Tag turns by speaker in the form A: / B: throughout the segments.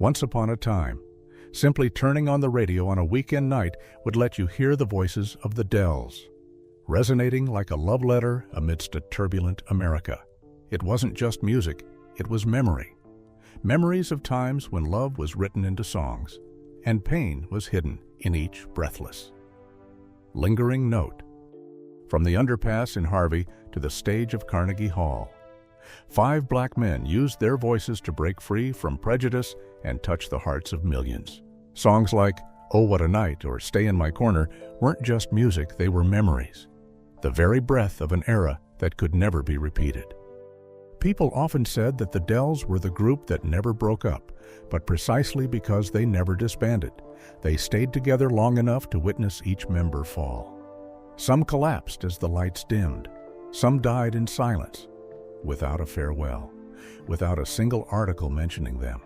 A: Once upon a time, simply turning on the radio on a weekend night would let you hear the voices of the Dells, resonating like a love letter amidst a turbulent America. It wasn't just music, it was memory. Memories of times when love was written into songs, and pain was hidden in each breathless. Lingering note. From the underpass in Harvey to the stage of Carnegie Hall, 5 black men used their voices to break free from prejudice and touch the hearts of millions. Songs like "Oh What a Night" or "Stay in My Corner" weren't just music, they were memories. The very breath of an era that could never be repeated. People often said that the Dells were the group that never broke up, but precisely because they never disbanded, they stayed together long enough to witness each member fall. Some collapsed as the lights dimmed. Some died in silence, without a farewell, without a single article mentioning them.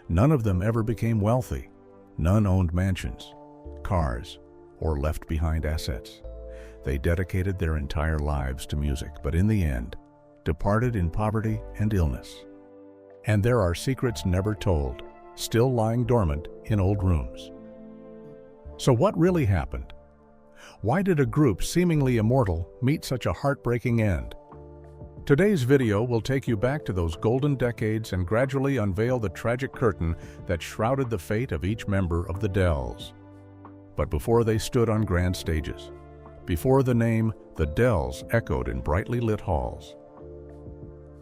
A: None of them ever became wealthy. None owned mansions, cars, or left behind assets. They dedicated their entire lives to music, but in the end, departed in poverty and illness. And there are secrets never told, still lying dormant in old rooms. So what really happened? Why did a group seemingly immortal meet such a heartbreaking end? Today's video will take you back to those golden decades and gradually unveil the tragic curtain that shrouded the fate of each member of the Dells. But before they stood on grand stages, before the name the Dells echoed in brightly lit halls,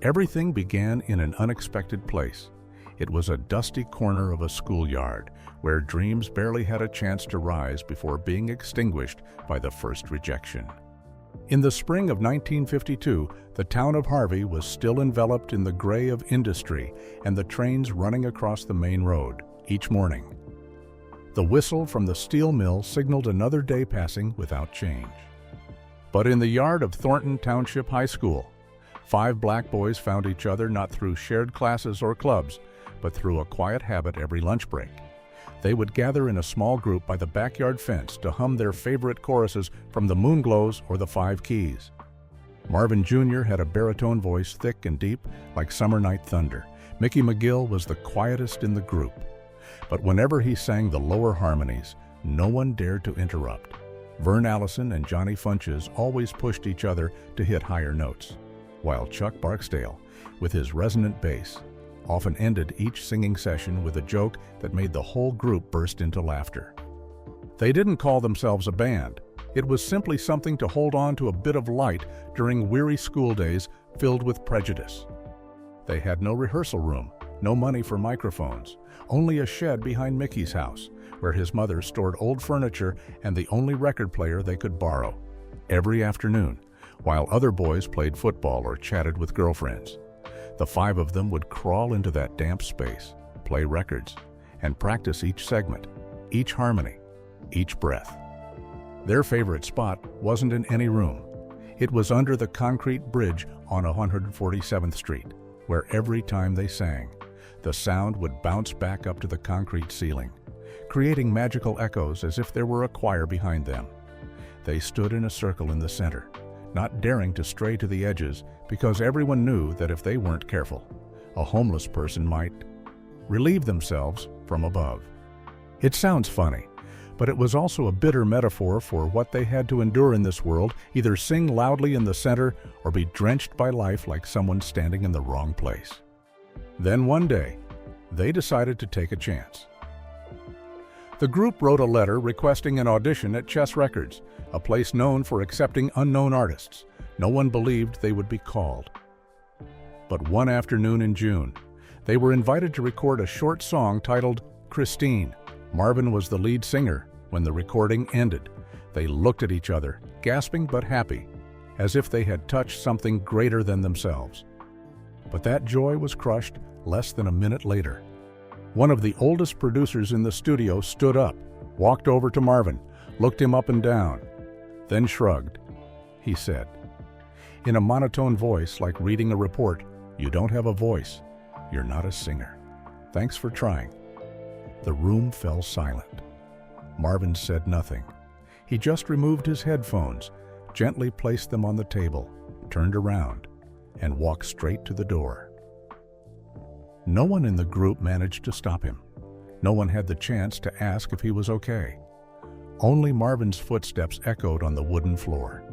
A: everything began in an unexpected place. It was a dusty corner of a schoolyard where dreams barely had a chance to rise before being extinguished by the first rejection. In the spring of 1952, the town of Harvey was still enveloped in the gray of industry and the trains running across the main road each morning. The whistle from the steel mill signaled another day passing without change. But in the yard of Thornton Township High School, 5 black boys found each other not through shared classes or clubs, but through a quiet habit every lunch break. They would gather in a small group by the backyard fence to hum their favorite choruses from the Moonglows or the Five Keys. Marvin Jr. had a baritone voice thick and deep like summer night thunder. Mickey McGill was the quietest in the group. But whenever he sang the lower harmonies, no one dared to interrupt. Vern Allison and Johnny Funches always pushed each other to hit higher notes, while Chuck Barksdale, with his resonant bass, often ended each singing session with a joke that made the whole group burst into laughter. They didn't call themselves a band. It was simply something to hold on to a bit of light during weary school days filled with prejudice. They had no rehearsal room, no money for microphones, only a shed behind Mickey's house, where his mother stored old furniture and the only record player they could borrow. Every afternoon, while other boys played football or chatted with girlfriends, the 5 of them would crawl into that damp space, play records, and practice each segment, each harmony, each breath. Their favorite spot wasn't in any room. It was under the concrete bridge on 147th Street, where every time they sang, the sound would bounce back up to the concrete ceiling, creating magical echoes as if there were a choir behind them. They stood in a circle in the center, not daring to stray to the edges because everyone knew that if they weren't careful, a homeless person might relieve themselves from above. It sounds funny, but it was also a bitter metaphor for what they had to endure in this world, either sing loudly in the center or be drenched by life like someone standing in the wrong place. Then one day, they decided to take a chance. The group wrote a letter requesting an audition at Chess Records, a place known for accepting unknown artists. No one believed they would be called. But one afternoon in June, they were invited to record a short song titled Christine. Marvin was the lead singer. When the recording ended, they looked at each other, gasping but happy, as if they had touched something greater than themselves. But that joy was crushed less than a minute later. One of the oldest producers in the studio stood up, walked over to Marvin, looked him up and down, then shrugged. He said, in a monotone voice like reading a report, "You don't have a voice. You're not a singer. Thanks for trying." The room fell silent. Marvin said nothing. He just removed his headphones, gently placed them on the table, turned around, and walked straight to the door. No one in the group managed to stop him. No one had the chance to ask if he was okay. Only Marvin's footsteps echoed on the wooden floor,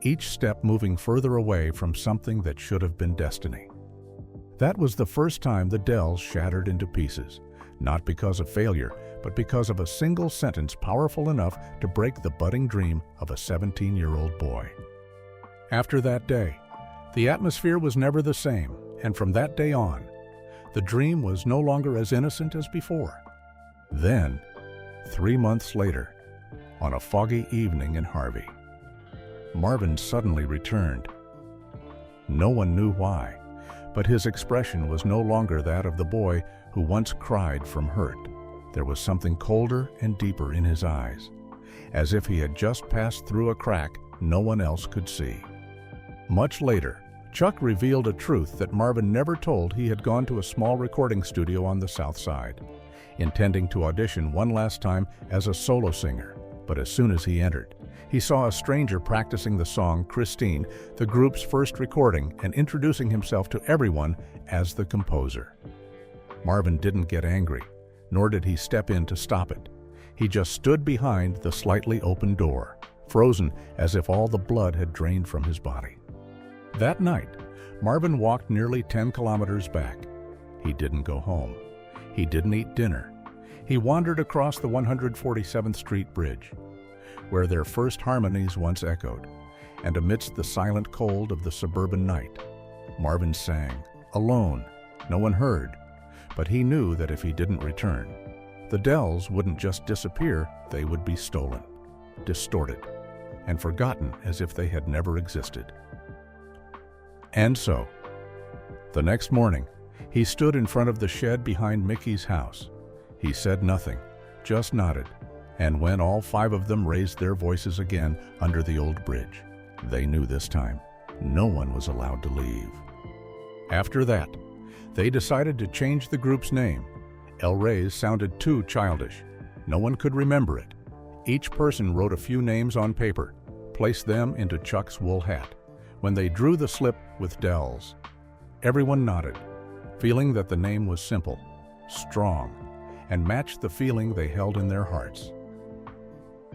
A: each step moving further away from something that should have been destiny. That was the first time the Dells shattered into pieces, not because of failure, but because of a single sentence powerful enough to break the budding dream of a 17-year-old boy. After that day, the atmosphere was never the same, and from that day on, the dream was no longer as innocent as before. Then, 3 months later, on a foggy evening in Harvey, Marvin suddenly returned. No one knew why, but his expression was no longer that of the boy who once cried from hurt. There was something colder and deeper in his eyes, as if he had just passed through a crack no one else could see. Much later, Chuck revealed a truth that Marvin never told. He had gone to a small recording studio on the South Side, intending to audition one last time as a solo singer. But as soon as he entered, he saw a stranger practicing the song Christine, the group's first recording, and introducing himself to everyone as the composer. Marvin didn't get angry, nor did he step in to stop it. He just stood behind the slightly open door, frozen as if all the blood had drained from his body. That night, Marvin walked nearly 10 kilometers back. He didn't go home. He didn't eat dinner. He wandered across the 147th Street Bridge, where their first harmonies once echoed, and amidst the silent cold of the suburban night, Marvin sang, alone. No one heard, but he knew that if he didn't return, the Dells wouldn't just disappear, they would be stolen, distorted, and forgotten as if they had never existed. And so, the next morning, he stood in front of the shed behind Mickey's house. He said nothing, just nodded, and when all 5 of them raised their voices again under the old bridge, they knew this time no one was allowed to leave. After that, they decided to change the group's name. El Rey's sounded too childish. No one could remember it. Each person wrote a few names on paper, placed them into Chuck's wool hat. When they drew the slip with Dells, everyone nodded, feeling that the name was simple, strong, and matched the feeling they held in their hearts.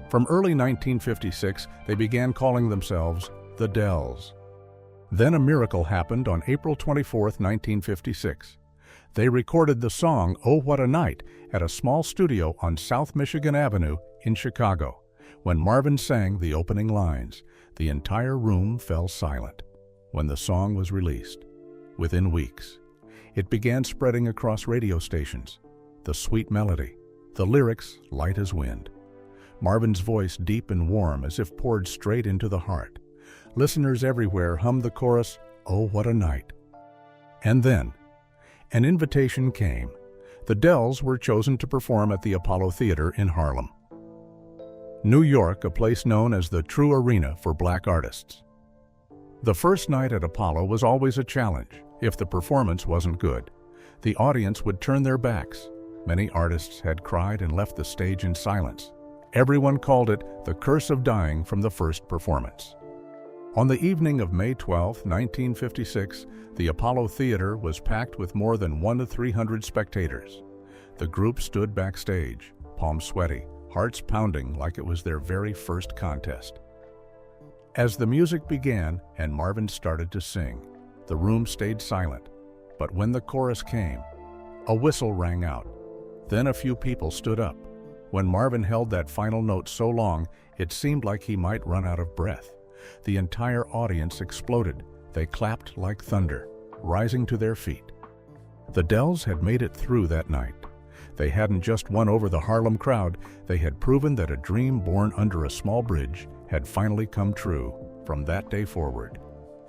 A: From early 1956, they began calling themselves the Dells. Then a miracle happened on April 24, 1956. They recorded the song "Oh What a Night" at a small studio on South Michigan Avenue in Chicago. When Marvin sang the opening lines, the entire room fell silent. When the song was released, within weeks, it began spreading across radio stations. The sweet melody, the lyrics light as wind. Marvin's voice deep and warm as if poured straight into the heart. Listeners everywhere hummed the chorus, "Oh What a Night." And then, an invitation came. The Dells were chosen to perform at the Apollo Theater in Harlem, New York, a place known as the true arena for black artists. The first night at Apollo was always a challenge. If the performance wasn't good, the audience would turn their backs. Many artists had cried and left the stage in silence. Everyone called it the curse of dying from the first performance. On the evening of May 12, 1956, the Apollo Theater was packed with more than 100 to 300 spectators. The group stood backstage, palms sweaty, hearts pounding like it was their very first contest. As the music began and Marvin started to sing, the room stayed silent. But when the chorus came, a whistle rang out. Then a few people stood up. When Marvin held that final note so long, it seemed like he might run out of breath. The entire audience exploded. They clapped like thunder, rising to their feet. The Dells had made it through that night. They hadn't just won over the Harlem crowd, they had proven that a dream born under a small bridge had finally come true. From that day forward,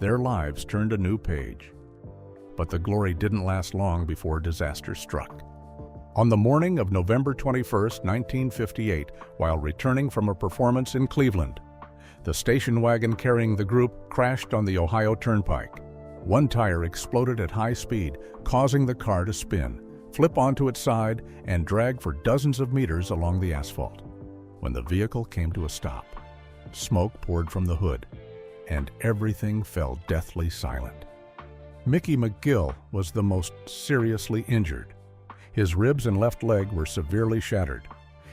A: their lives turned a new page. But the glory didn't last long before disaster struck. On the morning of November 21, 1958, while returning from a performance in Cleveland, the station wagon carrying the group crashed on the Ohio Turnpike. One tire exploded at high speed, causing the car to spin, flip onto its side, and drag for dozens of meters along the asphalt. When the vehicle came to a stop, smoke poured from the hood, and everything fell deathly silent. Mickey McGill was the most seriously injured. His ribs and left leg were severely shattered.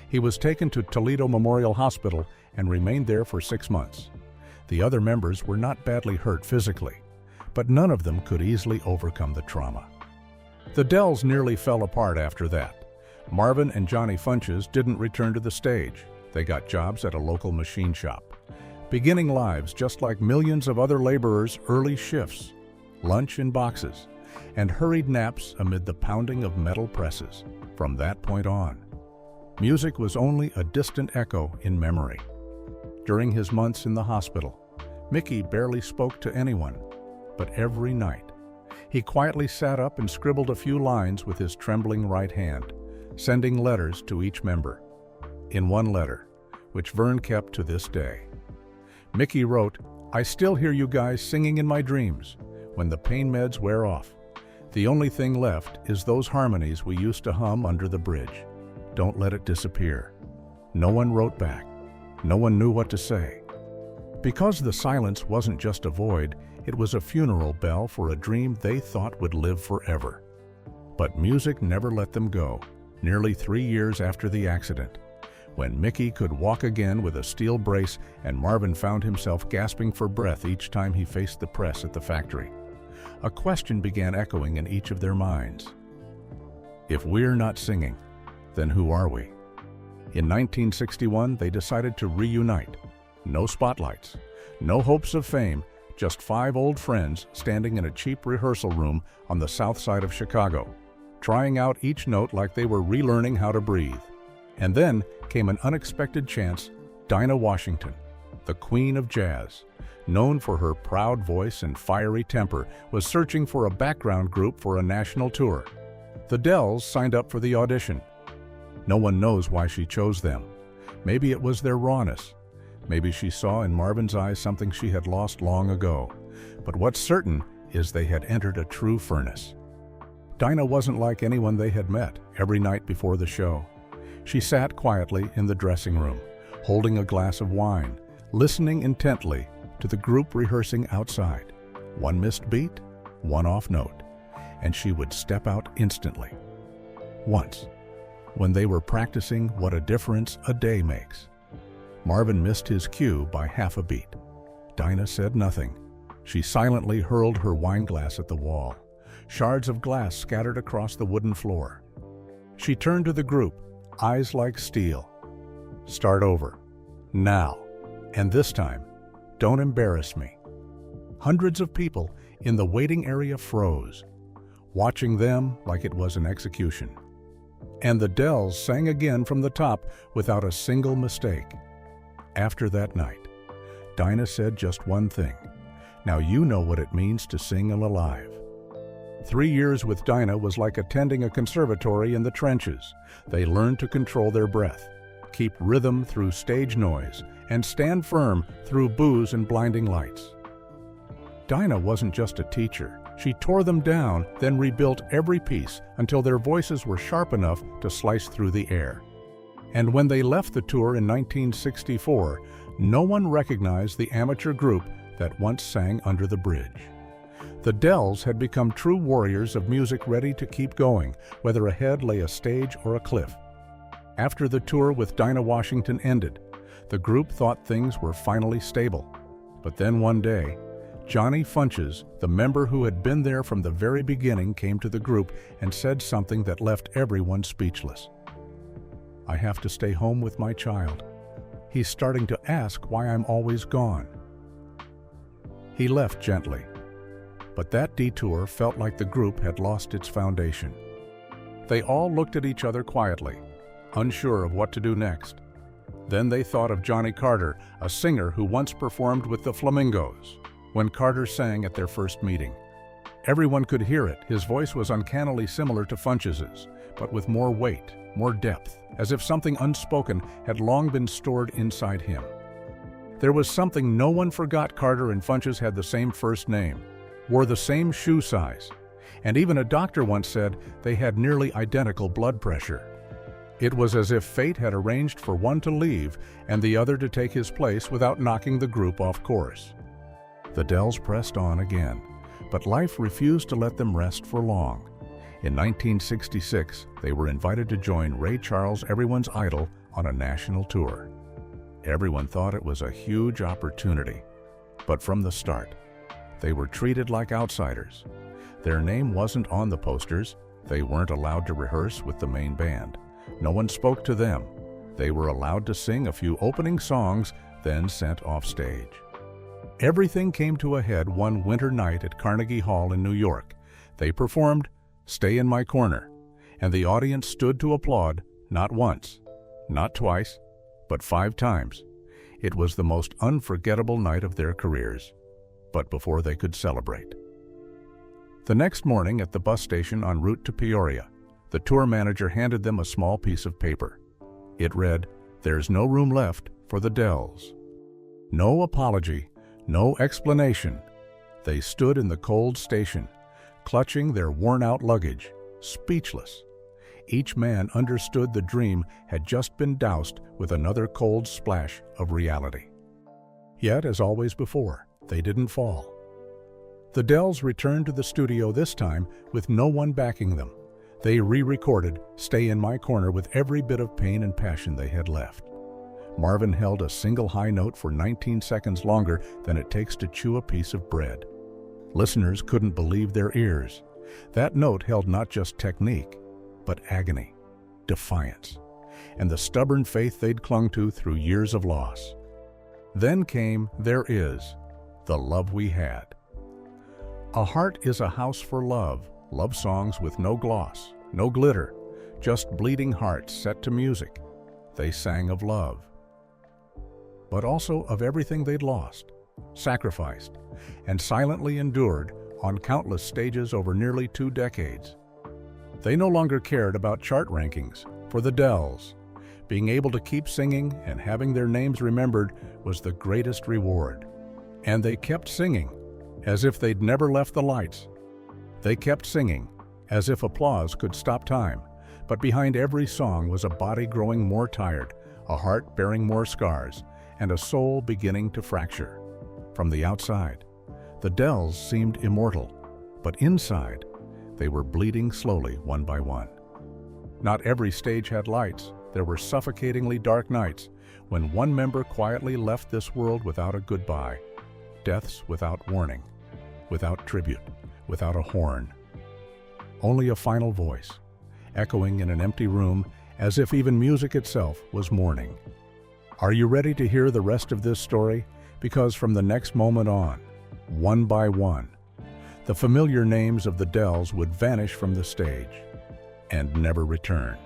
A: He was taken to Toledo Memorial Hospital and remained there for 6 months. The other members were not badly hurt physically, but none of them could easily overcome the trauma. The Dells nearly fell apart after that. Marvin and Johnny Funches didn't return to the stage. They got jobs at a local machine shop, beginning lives just like millions of other laborers, early shifts, lunch in boxes, and hurried naps amid the pounding of metal presses. From that point on, music was only a distant echo in memory. During his months in the hospital, Mickey barely spoke to anyone, but every night, he quietly sat up and scribbled a few lines with his trembling right hand, sending letters to each member. In one letter, which Vern kept to this day, Mickey wrote, "I still hear you guys singing in my dreams. When the pain meds wear off, the only thing left is those harmonies we used to hum under the bridge. Don't let it disappear." No one wrote back. No one knew what to say. Because the silence wasn't just a void, it was a funeral bell for a dream they thought would live forever. But music never let them go. Nearly 3 years after the accident, when Mickey could walk again with a steel brace and Marvin found himself gasping for breath each time he faced the press at the factory, a question began echoing in each of their minds. If we're not singing, then who are we? In 1961, they decided to reunite. No spotlights, no hopes of fame, just 5 old friends standing in a cheap rehearsal room on the south side of Chicago, trying out each note like they were relearning how to breathe. And then came an unexpected chance. Dinah Washington, the queen of jazz, known for her proud voice and fiery temper, was searching for a background group for a national tour. The Dells signed up for the audition. No one knows why she chose them. Maybe it was their rawness. Maybe she saw in Marvin's eyes something she had lost long ago. But what's certain is they had entered a true furnace. Dinah wasn't like anyone they had met every night before the show. She sat quietly in the dressing room, holding a glass of wine, listening intently to the group rehearsing outside. One missed beat, one off note, and she would step out instantly. Once, when they were practicing What a Difference a Day Makes, Marvin missed his cue by half a beat. Dinah said nothing. She silently hurled her wine glass at the wall. Shards of glass scattered across the wooden floor. She turned to the group, eyes like steel. "Start over. Now. And this time, don't embarrass me." Hundreds of people in the waiting area froze, watching them like it was an execution. And the Dells sang again from the top without a single mistake. After that night, Dinah said just one thing. "Now you know what it means to sing alive." 3 years with Dinah was like attending a conservatory in the trenches. They learned to control their breath, keep rhythm through stage noise, and stand firm through booze and blinding lights. Dinah wasn't just a teacher. She tore them down, then rebuilt every piece until their voices were sharp enough to slice through the air. And when they left the tour in 1964, no one recognized the amateur group that once sang under the bridge. The Dells had become true warriors of music, ready to keep going, whether ahead lay a stage or a cliff. After the tour with Dinah Washington ended, the group thought things were finally stable. But then one day, Johnny Funches, the member who had been there from the very beginning, came to the group and said something that left everyone speechless. "I have to stay home with my child. He's starting to ask why I'm always gone." He left gently, but that detour felt like the group had lost its foundation. They all looked at each other quietly, unsure of what to do next. Then they thought of Johnny Carter, a singer who once performed with the Flamingos. When Carter sang at their first meeting, everyone could hear it. His voice was uncannily similar to Funches's, but with more weight, more depth, as if something unspoken had long been stored inside him. There was something no one forgot. Carter and Funches had the same first name, wore the same shoe size, and even a doctor once said they had nearly identical blood pressure. It was as if fate had arranged for one to leave and the other to take his place without knocking the group off course. The Dells pressed on again, but life refused to let them rest for long. In 1966, they were invited to join Ray Charles, everyone's idol, on a national tour. Everyone thought it was a huge opportunity, but from the start, they were treated like outsiders. Their name wasn't on the posters. They weren't allowed to rehearse with the main band. No one spoke to them. They were allowed to sing a few opening songs, then sent off stage. Everything came to a head one winter night at Carnegie Hall in New York. They performed "Stay in My Corner," and the audience stood to applaud not once, not twice, but 5 times. It was the most unforgettable night of their careers, but before they could celebrate. The next morning at the bus station en route to Peoria, the tour manager handed them a small piece of paper. It read, "There's no room left for the Dells." No apology, no explanation. They stood in the cold station, clutching their worn-out luggage, speechless. Each man understood the dream had just been doused with another cold splash of reality. Yet, as always before, they didn't fall. The Dells returned to the studio this time with no one backing them. They re-recorded "Stay in My Corner" with every bit of pain and passion they had left. Marvin held a single high note for 19 seconds longer than it takes to chew a piece of bread. Listeners couldn't believe their ears. That note held not just technique, but agony, defiance, and the stubborn faith they'd clung to through years of loss. Then came "There Is," the love we had. A heart is a house for love songs with no gloss, no glitter, just bleeding hearts set to music. They sang of love, but also of everything they'd lost, sacrificed, and silently endured on countless stages over nearly 2 decades. They no longer cared about chart rankings. For the Dells, being able to keep singing and having their names remembered was the greatest reward. And they kept singing, as if they'd never left the lights. They kept singing, as if applause could stop time. But behind every song was a body growing more tired, a heart bearing more scars, and a soul beginning to fracture. From the outside, the Dells seemed immortal, but inside, they were bleeding slowly one by one. Not every stage had lights. There were suffocatingly dark nights when one member quietly left this world without a goodbye. Deaths without warning, without tribute, without a horn. Only a final voice, echoing in an empty room as if even music itself was mourning. Are you ready to hear the rest of this story? Because from the next moment on, one by one, the familiar names of the Dells would vanish from the stage and never return.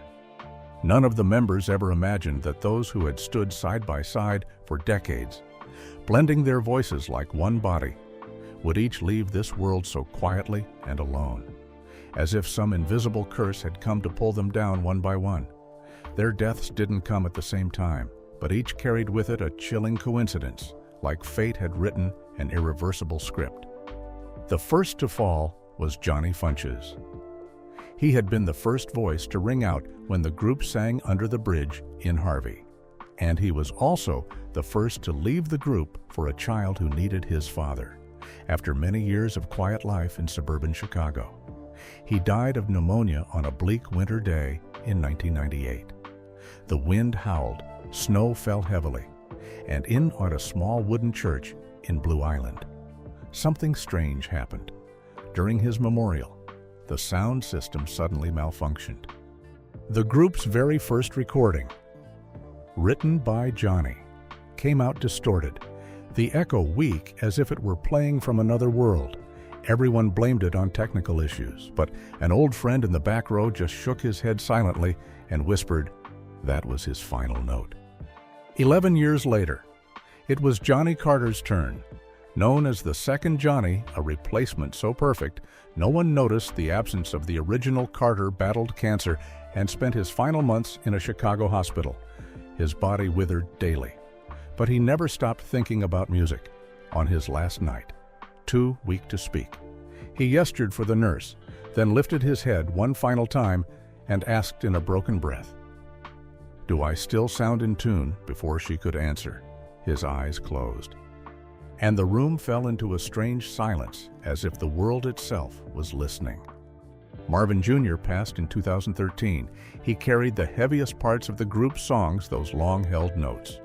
A: None of the members ever imagined that those who had stood side by side for decades, blending their voices like one body, would each leave this world so quietly and alone, as if some invisible curse had come to pull them down one by one. Their deaths didn't come at the same time, but each carried with it a chilling coincidence, like fate had written an irreversible script. The first to fall was Johnny Funches. He had been the first voice to ring out when the group sang Under the Bridge in Harvey. And he was also the first to leave the group for a child who needed his father, after many years of quiet life in suburban Chicago. He died of pneumonia on a bleak winter day in 1998. The wind howled, snow fell heavily, and in at a small wooden church in Blue Island, something strange happened. During his memorial, the sound system suddenly malfunctioned. The group's very first recording, written by Johnny, came out distorted, the echo weak as if it were playing from another world. Everyone blamed it on technical issues, but an old friend in the back row just shook his head silently and whispered that was his final note. 11 years later, it was Johnny Carter's turn. Known as the second Johnny, a replacement so perfect, no one noticed the absence of the original Carter battled cancer and spent his final months in a Chicago hospital. His body withered daily, but he never stopped thinking about music. On his last night, too weak to speak, he gestured for the nurse, then lifted his head one final time and asked in a broken breath, "Do I still sound in tune?" Before she could answer, his eyes closed, and the room fell into a strange silence, as if the world itself was listening. Marvin Jr. passed in 2013. He carried the heaviest parts of the group's songs, those long-held notes.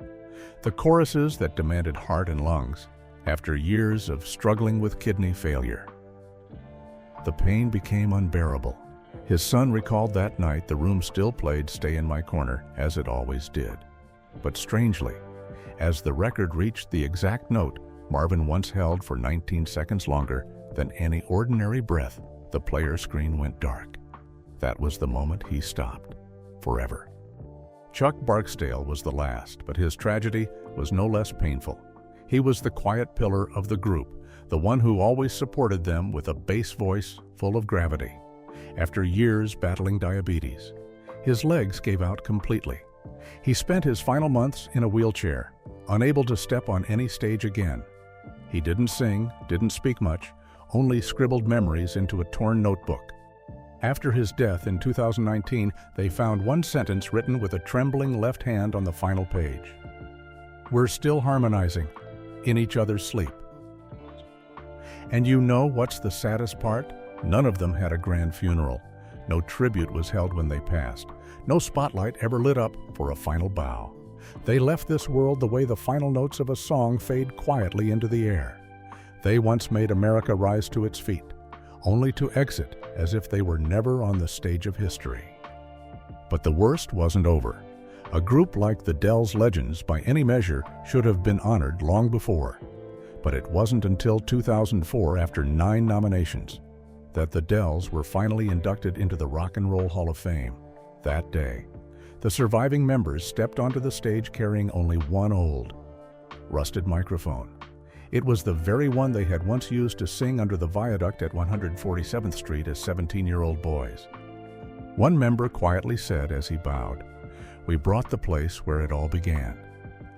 A: The choruses that demanded heart and lungs, after years of struggling with kidney failure. The pain became unbearable. His son recalled that night the room still played Stay in My Corner, as it always did. But strangely, as the record reached the exact note Marvin once held for 19 seconds longer than any ordinary breath, the player screen went dark. That was the moment he stopped, forever. Chuck Barksdale was the last, but his tragedy was no less painful. He was the quiet pillar of the group, the one who always supported them with a bass voice full of gravity. After years battling diabetes, his legs gave out completely. He spent his final months in a wheelchair, unable to step on any stage again. He didn't sing, didn't speak much, only scribbled memories into a torn notebook. After his death in 2019, they found one sentence written with a trembling left hand on the final page. "We're still harmonizing, in each other's sleep." And you know what's the saddest part? None of them had a grand funeral. No tribute was held when they passed. No spotlight ever lit up for a final bow. They left this world the way the final notes of a song fade quietly into the air. They once made America rise to its feet, only to exit as if they were never on the stage of history. But the worst wasn't over. A group like the Dells Legends, by any measure, should have been honored long before. But it wasn't until 2004, after 9 nominations, that the Dells were finally inducted into the Rock and Roll Hall of Fame. That day, the surviving members stepped onto the stage carrying only one old, rusted microphone. It was the very one they had once used to sing under the viaduct at 147th Street as 17-year-old boys. One member quietly said as he bowed, "We brought the place where it all began,"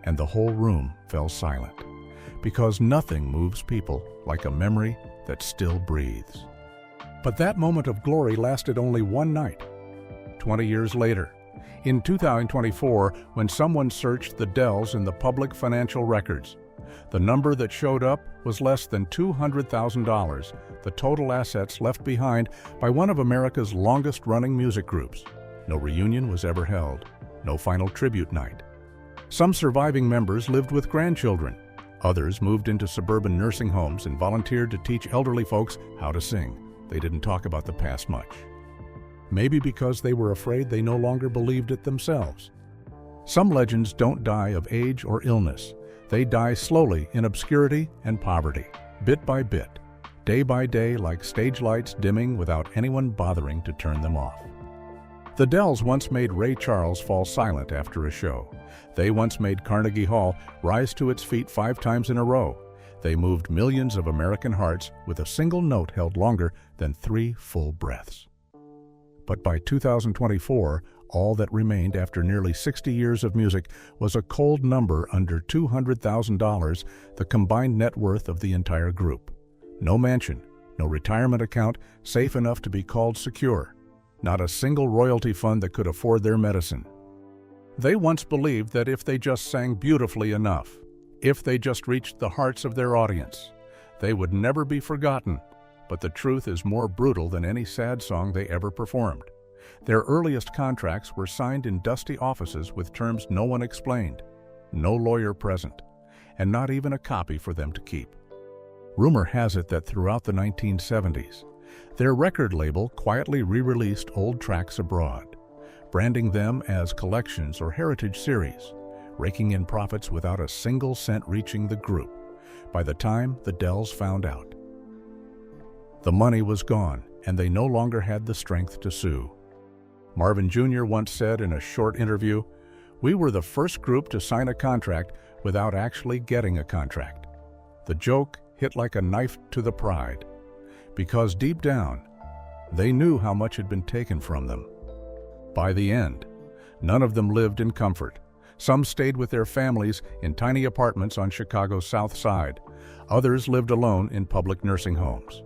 A: and the whole room fell silent, because nothing moves people like a memory that still breathes. But that moment of glory lasted only one night. 20 years later, in 2024, when someone searched the Dells in the public financial records, the number that showed up was less than $200,000, the total assets left behind by one of America's longest-running music groups. No reunion was ever held, no final tribute night. Some surviving members lived with grandchildren. Others moved into suburban nursing homes and volunteered to teach elderly folks how to sing. They didn't talk about the past much. Maybe because they were afraid they no longer believed it themselves. Some legends don't die of age or illness. They die slowly in obscurity and poverty, bit by bit, day by day, like stage lights dimming without anyone bothering to turn them off. The Dells once made Ray Charles fall silent after a show. They once made Carnegie Hall rise to its feet 5 times in a row. They moved millions of American hearts with a single note held longer than 3 full breaths. But by 2024, all that remained after nearly 60 years of music was a cold number under $200,000, the combined net worth of the entire group. No mansion, no retirement account safe enough to be called secure, not a single royalty fund that could afford their medicine. They once believed that if they just sang beautifully enough, if they just reached the hearts of their audience, they would never be forgotten. But the truth is more brutal than any sad song they ever performed. Their earliest contracts were signed in dusty offices with terms no one explained, no lawyer present, and not even a copy for them to keep. Rumor has it that throughout the 1970s, their record label quietly re-released old tracks abroad, branding them as collections or heritage series, raking in profits without a single cent reaching the group by the time the Dells found out. The money was gone, and they no longer had the strength to sue. Marvin Jr. once said in a short interview, "We were the first group to sign a contract without actually getting a contract." The joke hit like a knife to the pride, because deep down, they knew how much had been taken from them. By the end, none of them lived in comfort. Some stayed with their families in tiny apartments on Chicago's South Side. Others lived alone in public nursing homes,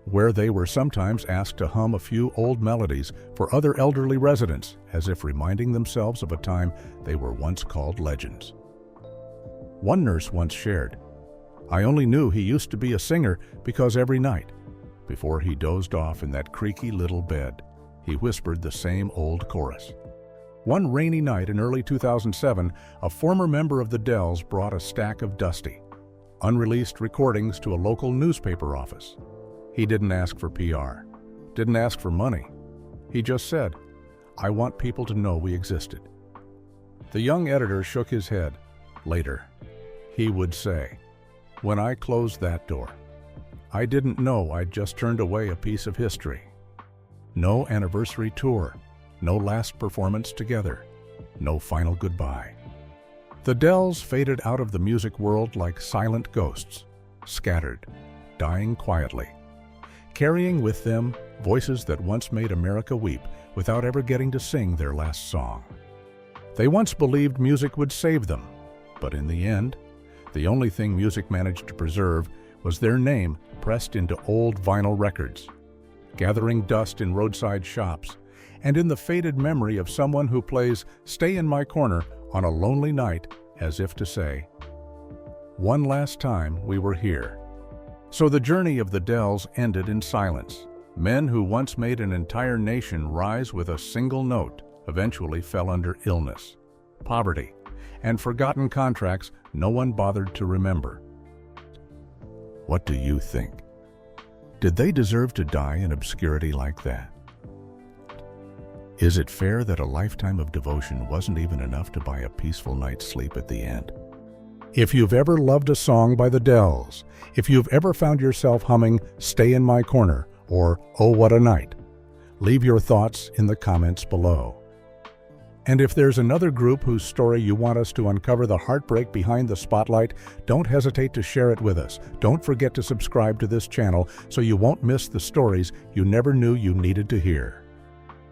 A: where they were sometimes asked to hum a few old melodies for other elderly residents, as if reminding themselves of a time they were once called legends. One nurse once shared, "I only knew he used to be a singer because every night, Before he dozed off in that creaky little bed, he whispered the same old chorus. One rainy night in early 2007, a former member of the Dells brought a stack of dusty, unreleased recordings to a local newspaper office. He didn't ask for PR, didn't ask for money. He just said, "I want people to know we existed." The young editor shook his head. Later, he would say, "When I closed that door, I didn't know I'd just turned away a piece of history. No anniversary tour, no last performance together, no final goodbye." The Dells faded out of the music world like silent ghosts, scattered, dying quietly, carrying with them voices that once made America weep without ever getting to sing their last song. They once believed music would save them, but in the end, the only thing music managed to preserve was their name pressed into old vinyl records, gathering dust in roadside shops, and in the faded memory of someone who plays "Stay in My Corner" on a lonely night, as if to say, "One last time we were here." So the journey of the Dells ended in silence. Men who once made an entire nation rise with a single note eventually fell under illness, poverty, and forgotten contracts no one bothered to remember. What do you think? Did they deserve to die in obscurity like that? Is it fair that a lifetime of devotion wasn't even enough to buy a peaceful night's sleep at the end? If you've ever loved a song by the Dells, if you've ever found yourself humming "Stay in My Corner" or "Oh What a Night," leave your thoughts in the comments below. And if there's another group whose story you want us to uncover the heartbreak behind the spotlight, don't hesitate to share it with us. Don't forget to subscribe to this channel so you won't miss the stories you never knew you needed to hear.